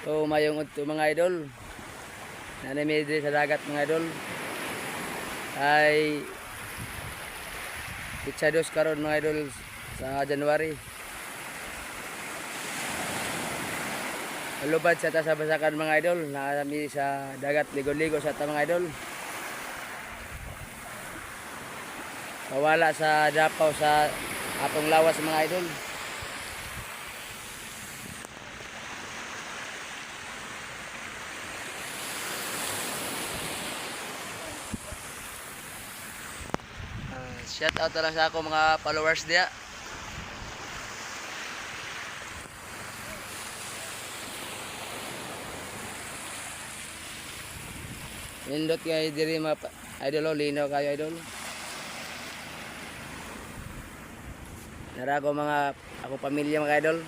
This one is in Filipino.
So mayong udto mga idol. Nanami diri sa dagat mga idol. Ay Pitsados karon mga idol sa January. Lubad sa tasabasakan mga idol, nakami sa dagat ligo-ligo sa ta mga idol. Mawala sa dapaw sa atong lawas mga idol. Shout out na lang sa ako mga followers diya. Nindot kayo diri mga idol, linaw kayo idol. Nara ko mga ako pamilya mga idol.